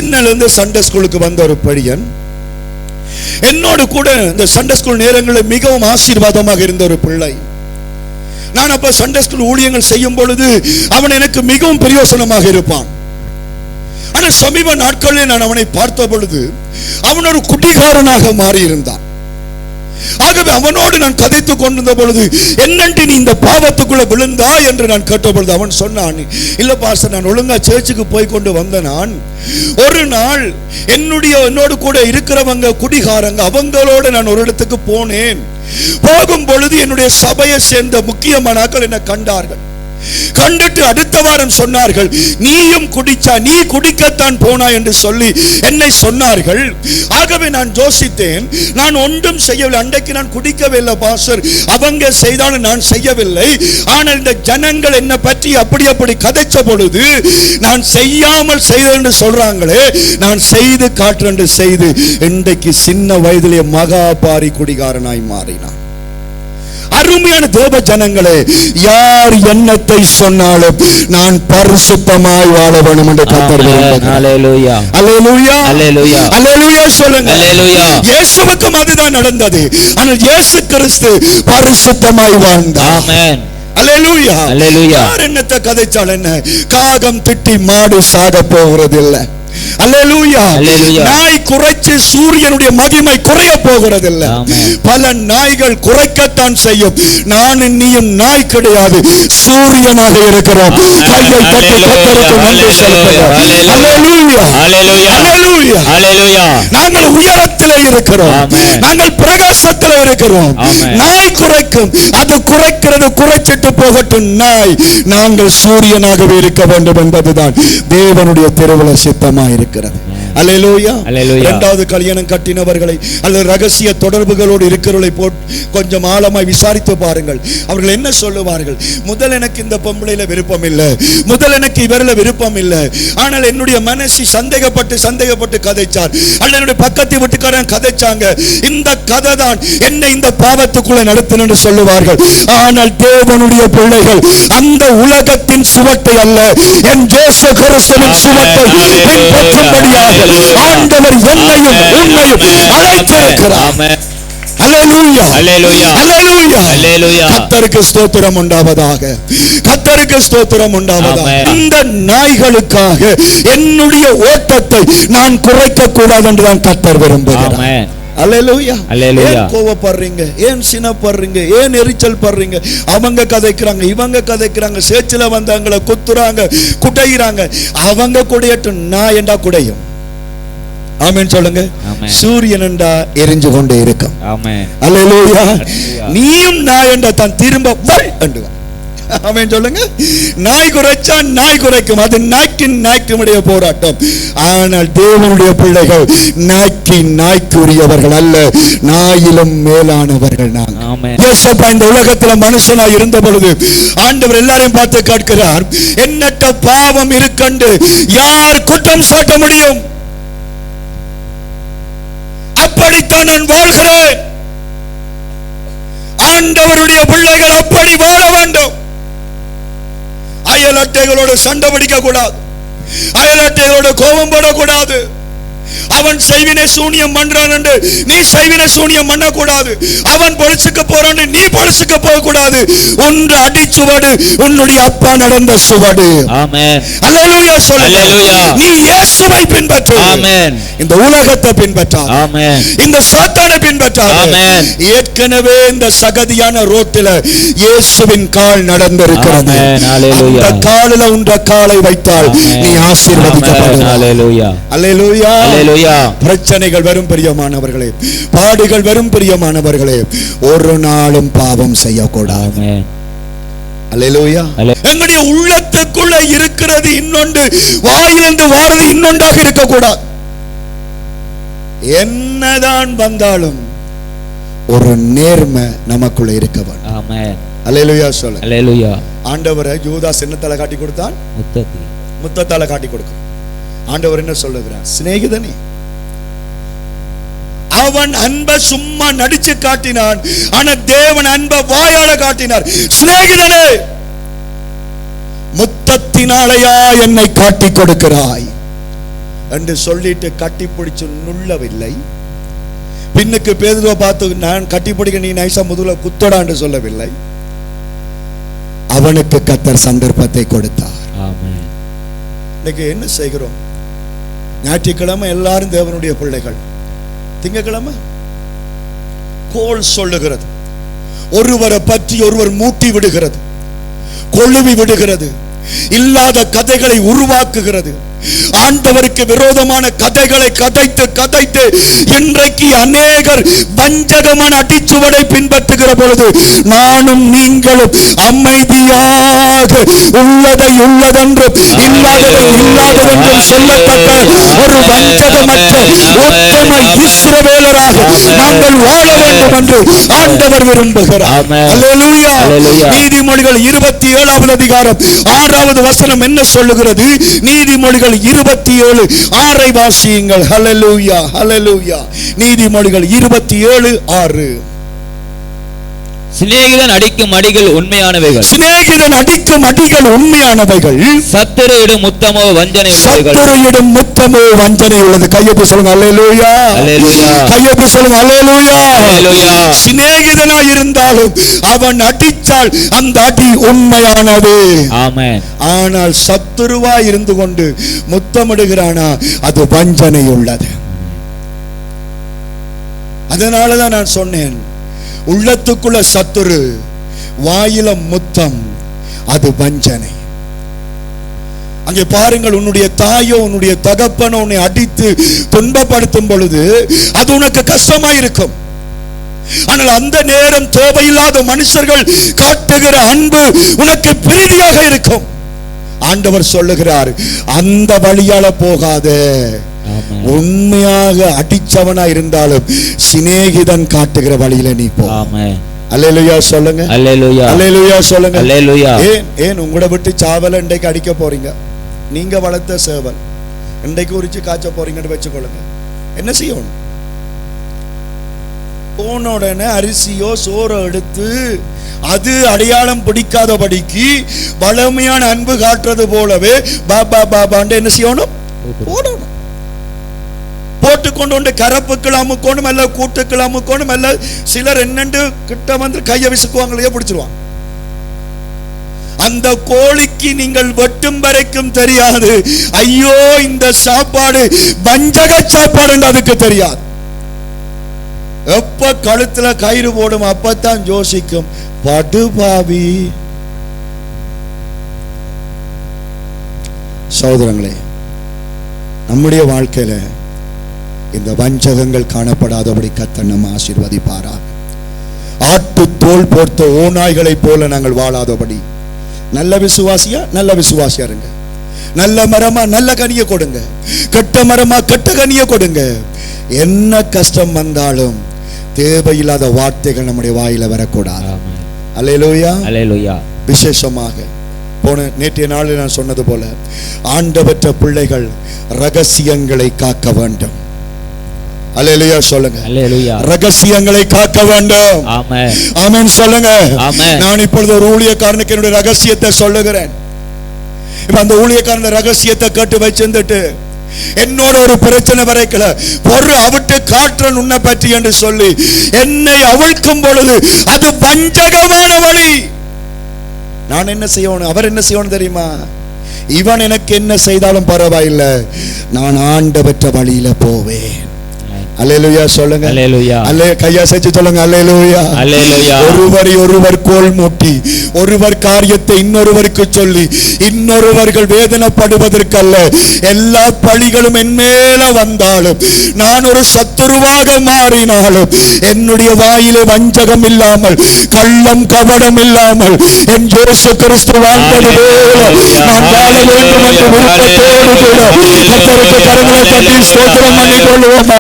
சின்னலேருந்து Sunday ஸ்கூலுக்கு வந்த ஒரு பையன், என்னோடு கூட இந்த சண்டே ஸ்கூல் நேரங்களில் மிகவும் ஆசீர்வாதமாக இருந்த ஒரு பிள்ளை. நான் அப்ப சண்டே ஸ்கூல் ஊழியங்கள் செய்யும் பொழுது அவன் எனக்கு மிகவும் பிரயோசனமாக இருப்பான். ஆனால் சமீப நாட்களில் நான் அவனை பார்த்த பொழுது அவன் ஒரு குடிகாரனாக மாறி இருந்தான். ஆகவே அவனோடு நான் கதைத்துக் கொண்டிருந்த பொழுது, என்னண்டு நீ இந்த பாவத்துக்குள்ள விழுந்தா என்று நான் கேட்ட பொழுது அவன் சொன்னான், இல்ல பாஸ்டர், நான் ஒழுங்கா சர்ச்சுக்கு போய் கொண்டு வந்த நான் ஒரு நாள் என்னோடு கூட இருக்கிறவங்க குடிகாரங்க, அவங்களோடு நான் ஒரு இடத்துக்கு போனேன். போகும் பொழுது என்னுடைய சபையை சேர்ந்த முக்கியமானாக்கள் என்னை கண்டார்கள். கண்டுட்டு அடுத்த வாரம் சொன்னார்கள், நீயும் குடிச்சா, நீ குடிக்கத்தான் போனா என்று சொல்லி என்னை சொன்னார்கள். ஆகவே நான் யோசித்தேன், நான் ஒன்றும் செய்யவில்லை. அன்றைக்கு நான் குடிக்கவே இல்லை பாஸ்டர், அவங்க செய்தாலும் நான் செய்யவில்லை. ஆனால் இந்த ஜனங்கள் என்னை பற்றி அப்படி கதைச்ச பொழுது நான் செய்யாமல் செய்தேன் என்று சொல்றாங்களே, நான் செய்து காட்டுறேன் செய்து இன்றைக்கு சின்ன வயதிலே மகாபாரி குடிகாரனாய் மாறினான். அருமையான தேவ ஜனங்களே, யார் என்னத்தை சொன்னாலும் நான் பரிசுத்தமாய் வாழ வேண்டும் என்று கர்த்தர் விரும்புகிறார். அல்லேலூயா, அல்லேலூயா, அல்லேலூயா, அல்லேலூயா சொல்லுங்க. அல்லேலூயா. இயேசுவுக்கும் அதுதான் நடந்தது. ஆனால் இயேசு கிறிஸ்து பரிசுத்தமாய் வாழ்ந்தார். ஆமென். அல்லேலூயா, அல்லேலூயா. யார் என்னத்தை கதைச்சால் என்ன, காகம் திட்டி மாடு சாக போகிறதில்லை. அல்லேலூயா. நாய் குறைச்சு சூரியனுடைய மகிமை குறைய போகிறதில்லை. பல நாய்கள் குறைக்கத்தான் செய்யும். நானும் நீயும் நாய் கிடையாது, சூரியனாக இருக்கிறோம். கையை தட்டி கர்த்தருக்கு நன்றி செலுத்துகிறோம். அல்லேலூயா, அல்லேலூயா, அல்லேலூயா, அல்லேலூயா. நாங்கள் உயரத்தில் இருக்கிறோம், நாங்கள் பிரகாசத்தில் இருக்கிறோம். நாய் குறைக்கும், அது குறைக்கிறது, குறைச்சிட்டு போகட்டும் நாய். நாங்கள் சூரியனாகவே இருக்க வேண்டும் என்பதுதான் தேவனுடைய திருவுள சித்தமாக இருக்கிறது. அல்லேலூயா. இரண்டாவது கல்யாணம் கட்டினவர்களை அல்லது ரகசிய தொடர்புகளோடு இருக்கிறவர்களை கொஞ்சம் ஆழமாய் விசாரித்து பாருங்கள். அவர்கள் என்ன சொல்லுவார்கள், முதல் எனக்கு இந்த பொம்பளையில விருப்பம் இல்லை, முதல் எனக்கு இவரில் விருப்பம் இல்லை, ஆனால் என்னுடைய மனசு சந்தேகப்பட்டு கதைச்சார், அல்லது என்னுடைய பக்கத்து வீட்டுக்காரன் கதைச்சாங்க, இந்த கதை தான் என்னை இந்த பாவத்துக்குள்ள நடத்தினு சொல்லுவார்கள். ஆனால் தேவனுடைய பிள்ளைகள் அந்த உலகத்தின் சுவட்டை அல்ல, என் இயேசு கிறிஸ்துவின் சுவட்டை பின்பற்றும்படியாக ஆண்டவர் என்னையும் உன்னையும் அழைத்திருக்கிறார். அல்லேலூயா, அல்லேலூயா, அல்லேலூயா, அல்லேலூயா. கர்த்தருக்கு ஸ்தோத்திரம் உண்டாவதாக, கர்த்தருக்கு ஸ்தோத்திரம் உண்டாவதாக. இந்த நாய்களுக்காக என்னுடைய ஓட்டத்தை நான் குறைக்க கூடாது என்று தான் கர்த்தர் விரும்புகிறார். அல்லேலூயா, அல்லேலூயா. ஏன் கோவப்படுறீங்க, ஏன் சினப்படுறீங்க, ஏன் எரிச்சல் படுறீங்க? அவங்க கதைக்கிறாங்க, இவங்க கதைக்கிறாங்க, சேச்சில வந்தவங்களை குத்துறாங்க, குடையிறாங்க. அவங்க குடையட்டும், நான் என்றா குடையும். ஆமென் சொல்லுங்க. சூரியன் என்றா எரிஞ்சு கொண்டே இருக்கும். ஆமென். அல்லேலூயா. நீயும் நான் என்றா தான் திரும்ப வள் என்றுவான். ஆமென் சொல்லுங்க. நாய் குறைச்சா நாய் குறைக்கும், அது நாய்க்குடைய போராட்டம். ஆனால் தேவனுடைய பிள்ளைகள் நாய்க்குரியவர்கள் அல்ல, நாயிலும் மேலானவர்கள். நாங்கள் இந்த உலகத்துல மனுஷனாய் இருந்த பொழுது ஆண்டவர் எல்லாரையும் பார்த்து கேட்கிறார், எண்ணற்ற பாவம் இருக்கண்டு யார் குற்றம் சாட்ட முடியும்? அப்படித்தான் நான் வாழ்கிறேன். ஆண்டவருடைய பிள்ளைகள் அப்படி வாழ வேண்டும். அயல் அட்டைகளோடு சண்டை பிடிக்க கூடாது, அயல் அட்டைகளோடு கோபம் போடக்கூடாது. அவன் செய்வினை சூனியம் பண்றான் என்று நீ செய்வினை சூனியம் பண்ண கூடாது. அவன் பொலிசுக்கு போறான், நீ பொலிசுக்கு போக கூடாது. ஒன்று அடிச்சுவடு உன்னுடைய அப்பா நடந்த சுவடு. ஆமென். அல்லேலூயா சொல்லு. அல்லேலூயா. நீ இயேசுவை பின்பற்று. ஆமென். இந்த உலகத்தை பின்பற்றாத. ஆமென். இந்த சாத்தானை பின்பற்றாத. ஆமென். ஏற்கனவே இந்த சகதியான ரோட்டில இயேசுவின் கால் நடந்திருக்கிறது. ஆமென். அல்லேலூயா. அந்த காலில உன்ற காலை வைத்தால் நீ ஆசீர்வதிக்கப்படுவாய். அல்லேலூயா. அல்லேலூயா. பிரச்சனைகள் வரும் பிரியமானவர்களே, பாடுகள் வரும் பிரியமானவர்களே, ஒரு நாளும் பாவம் செய்யக்கூடாது. அல்லேலூயா. எங்களுடைய உள்ளத்துக்குள்ள இருக்கிறது இன்னொன்று, வாயிலிருந்து வாரது இன்னொன்றாக இருக்கக்கூடாது. என்னதான் வந்தாலும் ஒரு நேர்மை நமக்குள்ள இருக்க வேண்டும். ஆமென். அல்லேலூயா சொல்ல. அல்லேலூயா. ஆண்டவரை யூதாஸ் என்னத்தால காட்டி கொடுத்தான்? முத்தத்தால காட்டி கொடுக்கும். ஆண்டவர் என்ன சொல்லுகிறார்? சிநேகிதனே. அவன் அன்பை சும்மா நடிச்சு காட்டினான், ஆனா தேவன் அன்பை வாயால காட்டினார். சிநேகிதனே, முத்தத்தினாலையா என்னை காட்டி கொடுக்கிறாய்? என்று சொல்லிட்டு கட்டி பிடிச்சு நுள்ளவில்லை. பின்னுக்கு பேதுருவை பார்த்து நான் கட்டி பிடிக்க நீ நைசா முதுகுல குத்தடான்னு சொல்லவில்லை. அவனுக்கு கர்த்தர் சந்தர்ப்பத்தை கொடுத்தார். இன்னைக்கு என்ன செய்கிறோம்? ஞாயிற்றுக்கிழமை எல்லாரும் தேவனுடைய பிள்ளைகள். திங்கக்கிழமை கோல் சொல்லுகிறது, ஒருவரை பற்றி ஒருவர் மூட்டி விடுகிறது, கொழுவி விடுகிறது, இல்லாத கதைகளை உருவாக்குகிறது. ஆண்டவருக்கு விரோதமான கதைகளை கதைத்து கதைத்து இன்றைக்கு அநேகர் வஞ்சகமான அடிச்சுவடை பின்பற்றுகிற பொழுது நானும் நீங்களும் அமைதியாக உள்ளதை உள்ளதென்றும் இல்லாததை இல்லாததென்றும் சொல்லப்பட்ட ஒரு வஞ்சகமற்ற உத்தம இஸ்ரவேலராக நாங்கள் வாழ வேண்டும் என்று ஆண்டவர் விரும்புகிறார். அல்லேலூயா. நீதிமொழிகள் 27வது அதிகாரம் 6வது வசனம் என்ன சொல்லுகிறது? நீதிமொழிகள் 27:6 வாசியுங்கள். ஹல்லேலூயா, ஹல்லேலூயா. நீதிமொழிகள் 27:6. சிநேகிதன் அடிக்கும் அடிகள் உண்மையானவைகள், சிநேகிதன் அடிக்கும் அடிகள் உண்மையானவைகள், சத்துருவிடும் முத்தமோ வஞ்சனை உள்ளவைகள். சத்துருவிடும் முத்தமோ வஞ்சனை உள்ளது. கையெழுத்து சொல்லுங்க. அல்லேலூயா, அல்லேலூயா. கையெழுத்து சொல்லுங்க. அல்லேலூயா, அல்லேலூயா. சிநேகிதனாய் இருந்தாலும் அவன் அடித்தால் அந்த அடி உண்மையானது. ஆமென். ஆனால் சத்துருவாய் இருந்து கொண்டு முத்தமிடுகிறானா அது வஞ்சனை உள்ளது. அதனாலதான் நான் சொன்னேன், உள்ளத்துக்குள்ள சத்துரு, வாயில முத்தம், அது வஞ்சனை. அங்கே பாருங்கள், உன்னுடைய தாயோ உன்னுடைய தகப்பனோ உன்னை அடித்து துன்பப்படுத்தும் பொழுது அது உனக்கு கஷ்டமா இருக்கும். ஆனால் அந்த நேரம் தேவையில்லாத மனுஷர்கள் காட்டுகிற அன்பு உனக்கு பிரீதியாக இருக்கும். ஆண்டவர் சொல்லுகிறார், அந்த வழியால போகாதே. உண்மையாக அடிச்சவனா இருந்தாலும் சிநேகிதன் காட்டுகிற வழியில நீ போ. அல்லேலூயா சொல்லுங்க. அல்லேலூயா, அல்லேலூயா சொல்லுங்க. அல்லேலூயா. ஏன் உங்களை விட்டு சாவல இன்றைக்கு அடிக்க போறீங்க? நீங்க வளர்த்த சேவல் இன்றைக்கு உரிச்சு காய்ச்ச போறீங்கன்னு வச்சுக்கொள்ளுங்க. என்ன செய்யணும்? போன உடனே அரிசியோ சோறோ எடுத்து அது அடையாளம் பிடிக்காதபடிக்கு வளமையான அன்பு காட்டுறது போலவே பாபா பாபான்னு என்ன செய்யணும்? போடணும். போட்டு கொண்டு வந்து கரப்புக்கள் அமுக்கணும், அல்ல கூட்டுக்கள் அமுக்கணும், அல்ல சிலர் என்னண்டு கிட்ட வந்து கையை விசுக்குவாங்களையே பிடிச்சிருவாங்க. அந்த கோழிக்கு நீங்கள் வெட்டும் வரைக்கும் தெரியாது, ஐயோ இந்த சாப்பாடு வஞ்சக சாப்பாடு அதுக்கு தெரியாது. எப்ப கழுத்துல கயிறு போடும் அப்பத்தான் யோசிக்கும், படுபாவி. சகோதரங்களே, நம்முடைய வாழ்க்கையில இந்த வஞ்சகங்கள் காணப்படாதபடி கர்த்தர் நம்மை ஆசீர்வதிப்பாராக. ஆட்டு தோல் போர்த்த ஓநாய்களை போல நாங்கள் வாழாதபடி நல்ல விசுவாசியா நல்ல விசுவாசியா இருங்க. நல்ல மரமா நல்ல கனியை கொடுங்க, கெட்ட மரமா கெட்ட கனியை கொடுங்க. என்ன கஷ்டம் வந்தாலும் தேவையில்லாத வார்த்தைகள் நம்முடைய வாயில வரக்கூடாது. அல்லேலூயா, அல்லேலூயா. விசேஷமாக நேற்றைய நாளில் நான் சொன்னது போல ஆண்டவற்ற பிள்ளைகள் ரகசியங்களை காக்க வேண்டும். அல்லேலூயா சொல்லுங்க. அல்லேலூயா. ரகசியங்களை காக்க வேண்டும். ஆமென், ஆமென் சொல்லுங்க. ஆமென். நான் இப்பொழுது ஒரு ஊழியக்காரனுக்கு என்னுடைய ரகசியத்தை சொல்லுகிறேன். இப்ப அந்த ஊழியக்காரன் ரகசியத்தை கேட்டு வச்சிருந்துட்டு என்னோட ஒரு பிரச்சனை வரைக்கல பொறு அவிட்டு காற்றன் உன்னை பற்றி என்று சொல்லி என்னை அவிழ்க்கும் பொழுது அது வஞ்சகமான வழி. நான் என்ன செய்யணும்? அவர் என்ன செய்யணும் தெரியுமா? இவன் எனக்கு என்ன செய்தாலும் பரவாயில்லை, நான் ஆண்டவற்ற வழியில போவேன். அல்லேலூயா சொல்லுங்க. அல்லேலூயா. கையா செஞ்சு சொல்லுங்க. அல்லேலூயா, அல்லேலூயா. ஒருவர் கோல் மூட்டி ஒருவர் காரியத்தை இன்னொருவருக்கு சொல்லி இன்னொருவர்கள் வேதனைப்படுவதற்கல்ல. எல்லா பழிகளும் என் மேல வந்தாலும் நான் ஒரு சத்துருவாக மாறினாலும் என்னுடைய வாயிலே வஞ்சகம் இல்லாமல் கள்ளம் கபடம் இல்லாமல் என் இயேசு கிறிஸ்து வாழ்ந்தது போல நான் வாழ வேண்டும் என்ற விருப்பத்தோடு கூட கர்த்தருக்கு கரங்களை தட்டி ஸ்தோத்திரம் பண்ணிக் கொள்வோம்.